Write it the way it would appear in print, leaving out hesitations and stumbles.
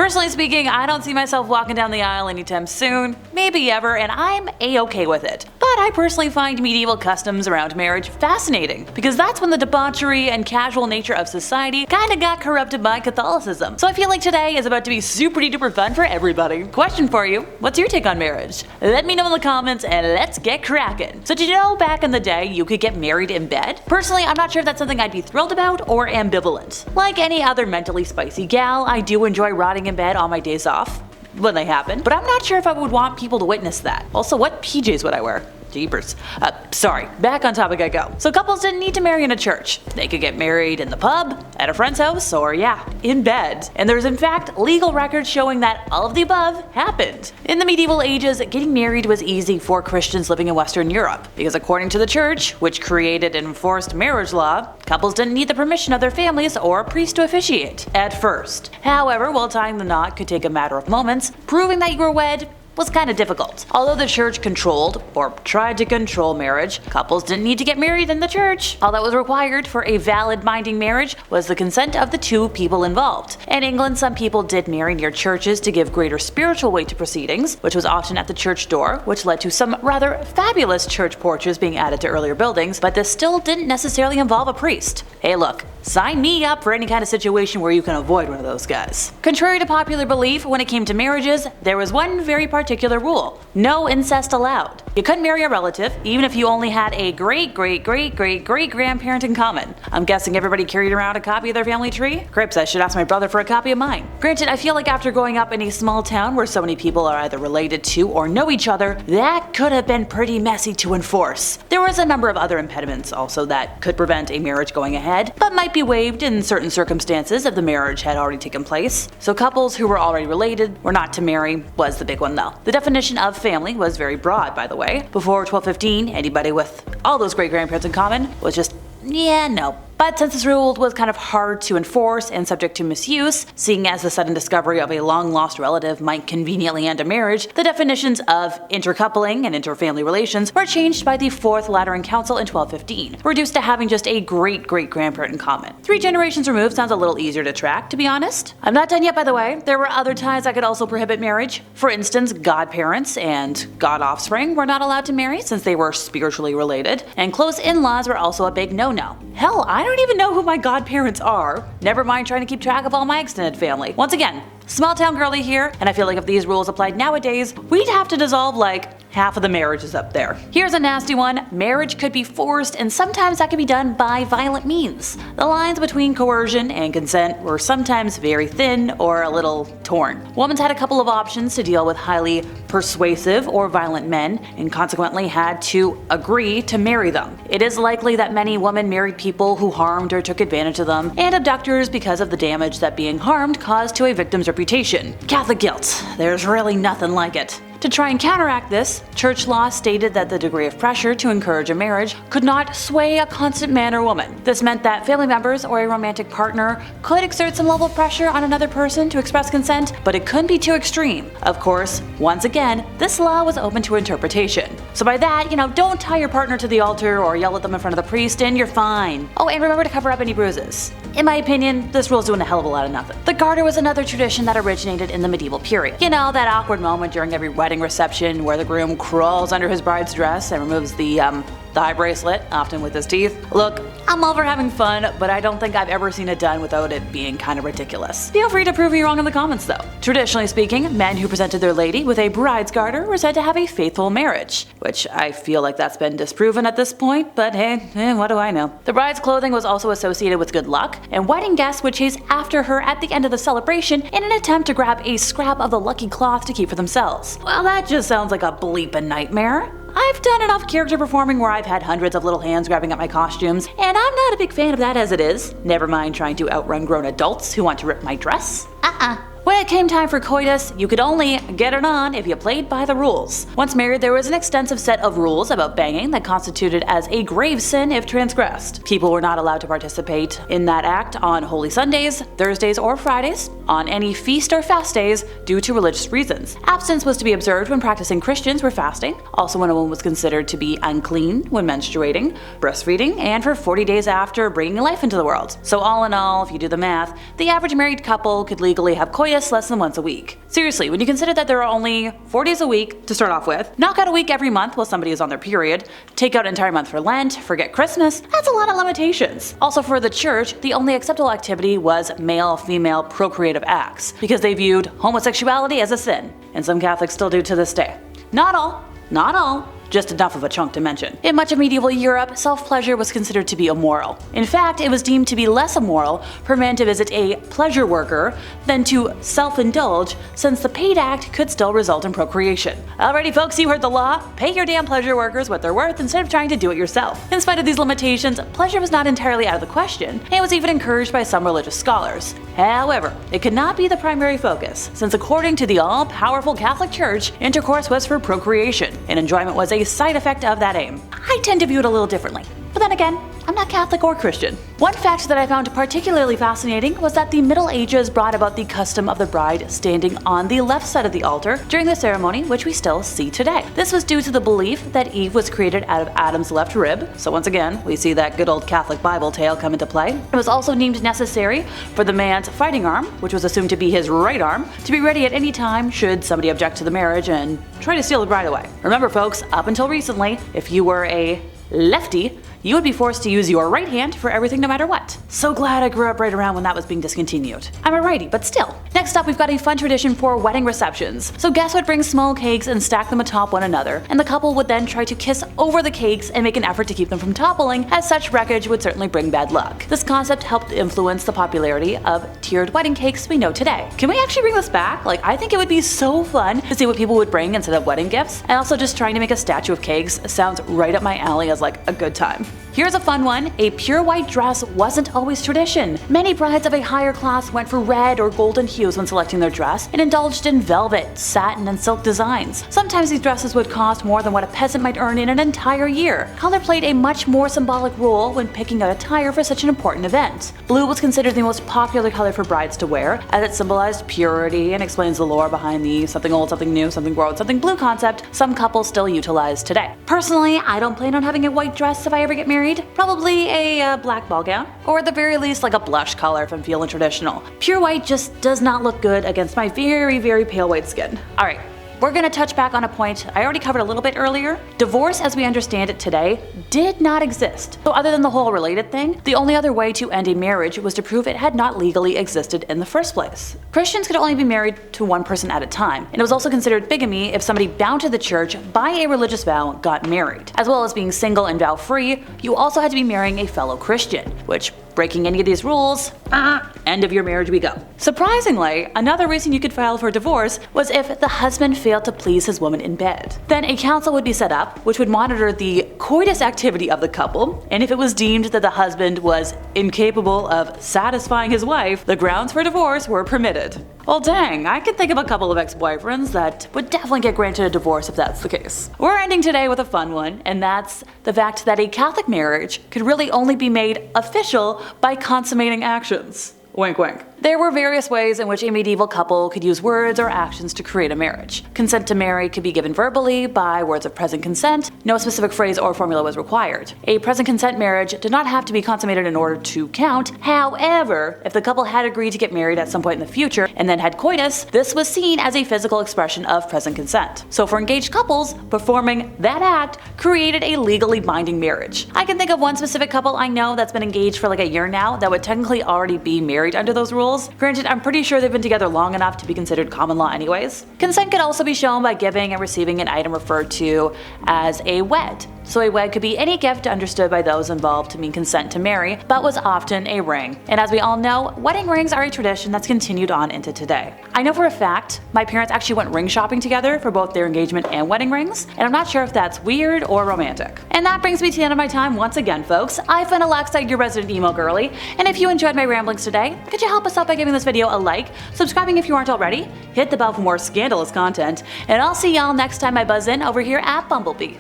Personally speaking, I don't see myself walking down the aisle anytime soon, maybe ever, and I'm a-okay with it. But I personally find medieval customs around marriage fascinating, because that's when the debauchery and casual nature of society kinda got corrupted by Catholicism. So I feel like today is about to be super duper fun for everybody. Question for you, what's your take on marriage? Let me know in the comments and let's get cracking. So did you know back in the day you could get married in bed? Personally, I'm not sure if that's something I'd be thrilled about or ambivalent. Like any other mentally spicy gal, I do enjoy rotting in bed on my days off, when they happen, but I'm not sure if I would want people to witness that. Also, what PJs would I wear? Jeepers. Sorry, back on topic I go. So couples didn't need to marry in a church. They could get married in the pub, at a friend's house, or yeah, in bed. And there's in fact legal records showing that all of the above happened. In the medieval ages, getting married was easy for Christians living in Western Europe, because according to the church, which created and enforced marriage law, couples didn't need the permission of their families or a priest to officiate, at first. However, while tying the knot could take a matter of moments, proving that you were wed was kind of difficult. Although the church controlled, or tried to control marriage, couples didn't need to get married in the church. All that was required for a valid binding marriage was the consent of the two people involved. In England, some people did marry near churches to give greater spiritual weight to proceedings, which was often at the church door, which led to some rather fabulous church porches being added to earlier buildings, but this still didn't necessarily involve a priest. Hey look, sign me up for any kind of situation where you can avoid one of those guys. Contrary to popular belief, when it came to marriages, there was one very particular rule: no incest allowed. You couldn't marry a relative, even if you only had a great-great-great-great-great-grandparent in common. I'm guessing everybody carried around a copy of their family tree? Cripes, I should ask my brother for a copy of mine. Granted, I feel like after growing up in a small town where so many people are either related to or know each other, that could have been pretty messy to enforce. There was a number of other impediments also that could prevent a marriage going ahead, but might be waived in certain circumstances if the marriage had already taken place. So couples who were already related were not to marry was the big one though. The definition of family was very broad, by the way. Before 1215, anybody with all those great-grandparents in common was just, yeah, no. But since this rule was kind of hard to enforce and subject to misuse, seeing as the sudden discovery of a long-lost relative might conveniently end a marriage, the definitions of intercoupling and interfamily relations were changed by the Fourth Lateran Council in 1215, reduced to having just a great-great-grandparent in common. 3 generations removed sounds a little easier to track, to be honest. I'm not done yet, by the way. There were other ties that could also prohibit marriage. For instance, godparents and god-offspring were not allowed to marry since they were spiritually related, and close in-laws were also a big no-no. Hell, I don't even know who my godparents are, never mind trying to keep track of all my extended family. Once again, small town girly here, and I feel like if these rules applied nowadays, we'd have to dissolve like half of the marriages up there. Here's a nasty one: marriage could be forced, and sometimes that could be done by violent means. The lines between coercion and consent were sometimes very thin or a little torn. Women had a couple of options to deal with highly persuasive or violent men, and consequently had to agree to marry them. It is likely that many women married people who harmed or took advantage of them, and abductors because of the damage that being harmed caused to a victim's reputation. Catholic guilt. There's really nothing like it. To try and counteract this, church law stated that the degree of pressure to encourage a marriage could not sway a constant man or woman. This meant that family members or a romantic partner could exert some level of pressure on another person to express consent, but it couldn't be too extreme. Of course, once again, this law was open to interpretation. So by that, don't tie your partner to the altar or yell at them in front of the priest and you're fine. Oh, and remember to cover up any bruises. In my opinion, this rule's doing a hell of a lot of nothing. The Garter was another tradition that originated in the medieval period. You know, that awkward moment during every wedding reception where the groom crawls under his bride's dress and removes the thigh bracelet, often with his teeth. Look, I'm all for having fun, but I don't think I've ever seen it done without it being kind of ridiculous. Feel free to prove me wrong in the comments though. Traditionally speaking, men who presented their lady with a bride's garter were said to have a faithful marriage, which I feel like that's been disproven at this point, but hey, what do I know. The bride's clothing was also associated with good luck, and wedding guests would chase after her at the end of the celebration in an attempt to grab a scrap of the lucky cloth to keep for themselves. Well, that just sounds like a bleeping nightmare. I've done enough character performing where I've had hundreds of little hands grabbing at my costumes, and I'm not a big fan of that as it is. Never mind trying to outrun grown adults who want to rip my dress. When it came time for coitus, you could only get it on if you played by the rules. Once married, there was an extensive set of rules about banging that constituted as a grave sin if transgressed. People were not allowed to participate in that act on Holy Sundays, Thursdays, or Fridays. on any feast or fast days due to religious reasons. Abstinence was to be observed when practicing Christians were fasting, also when a woman was considered to be unclean when menstruating, breastfeeding, and for 40 days after bringing life into the world. So all in all, if you do the math, the average married couple could legally have coitus less than once a week. Seriously, when you consider that there are only 4 days a week to start off with, knock out a week every month while somebody is on their period, take out an entire month for Lent, forget Christmas, that's a lot of limitations. Also for the church, the only acceptable activity was male-female procreative acts, because they viewed homosexuality as a sin, and some Catholics still do to this day. Not all, just enough of a chunk to mention. In much of medieval Europe, self-pleasure was considered to be immoral. In fact, it was deemed to be less immoral for a man to visit a pleasure worker than to self-indulge, since the paid act could still result in procreation. Alrighty folks, you heard the law. Pay your damn pleasure workers what they're worth instead of trying to do it yourself. In spite of these limitations, pleasure was not entirely out of the question, and was even encouraged by some religious scholars. However, it could not be the primary focus, since according to the all-powerful Catholic Church, intercourse was for procreation, and enjoyment was a side effect of that aim. I tend to view it a little differently. But then again, I'm not Catholic or Christian. One fact that I found particularly fascinating was that the Middle Ages brought about the custom of the bride standing on the left side of the altar during the ceremony, which we still see today. This was due to the belief that Eve was created out of Adam's left rib, so once again, we see that good old Catholic Bible tale come into play. It was also deemed necessary for the man's fighting arm, which was assumed to be his right arm, to be ready at any time should somebody object to the marriage and try to steal the bride away. Remember folks, up until recently, if you were a lefty, you would be forced to use your right hand for everything no matter what. So glad I grew up right around when that was being discontinued. I'm a righty, but still. Next up, we've got a fun tradition for wedding receptions. So guests would bring small cakes and stack them atop one another, and the couple would then try to kiss over the cakes and make an effort to keep them from toppling, as such wreckage would certainly bring bad luck. This concept helped influence the popularity of tiered wedding cakes we know today. Can we actually bring this back? Like, I think it would be so fun to see what people would bring instead of wedding gifts, and also just trying to make a statue of cakes sounds right up my alley as like a good time. Here's a fun one. A pure white dress wasn't always tradition. Many brides of a higher class went for red or golden hues when selecting their dress and indulged in velvet, satin, and silk designs. Sometimes these dresses would cost more than what a peasant might earn in an entire year. Color played a much more symbolic role when picking out attire for such an important event. Blue was considered the most popular color for brides to wear, as it symbolized purity and explains the lore behind the something old, something new, something borrowed, something blue concept some couples still utilize today. Personally, I don't plan on having a white dress if I ever get married. Probably a black ball gown, or at the very least like a blush color if I'm feeling traditional. Pure white just does not look good against my very, very pale white skin. Alright, we're gonna touch back on a point I already covered a little bit earlier. Divorce as we understand it today did not exist. So other than the whole related thing, the only other way to end a marriage was to prove it had not legally existed in the first place. Christians could only be married to one person at a time, and it was also considered bigamy if somebody bound to the church by a religious vow got married. As well as being single and vow free, you also had to be marrying a fellow Christian, which breaking any of these rules, end of your marriage we go. Surprisingly, another reason you could file for divorce was if the husband failed to please his woman in bed. Then a council would be set up, which would monitor the coitus activity of the couple, and if it was deemed that the husband was incapable of satisfying his wife, the grounds for divorce were permitted. Well dang, I can think of a couple of ex-boyfriends that would definitely get granted a divorce if that's the case. We're ending today with a fun one, and that's the fact that a Catholic marriage could really only be made official by consummating actions. Wink wink. There were various ways in which a medieval couple could use words or actions to create a marriage. Consent to marry could be given verbally by words of present consent. No specific phrase or formula was required. A present consent marriage did not have to be consummated in order to count. However, if the couple had agreed to get married at some point in the future and then had coitus, this was seen as a physical expression of present consent. So for engaged couples, performing that act created a legally binding marriage. I can think of one specific couple I know that's been engaged for like a year now that would technically already be married under those rules. Granted, I'm pretty sure they've been together long enough to be considered common law anyways. Consent could also be shown by giving and receiving an item referred to as a wed. So a wed could be any gift understood by those involved to mean consent to marry, but was often a ring. And as we all know, wedding rings are a tradition that's continued on into today. I know for a fact, my parents actually went ring shopping together for both their engagement and wedding rings, and I'm not sure if that's weird or romantic. And that brings me to the end of my time once again, folks. I've been Alexa, your resident emo girly, and if you enjoyed my ramblings today, could you help us out by giving this video a like, subscribing if you aren't already, hit the bell for more scandalous content, and I'll see y'all next time I buzz in over here at Bumblebee.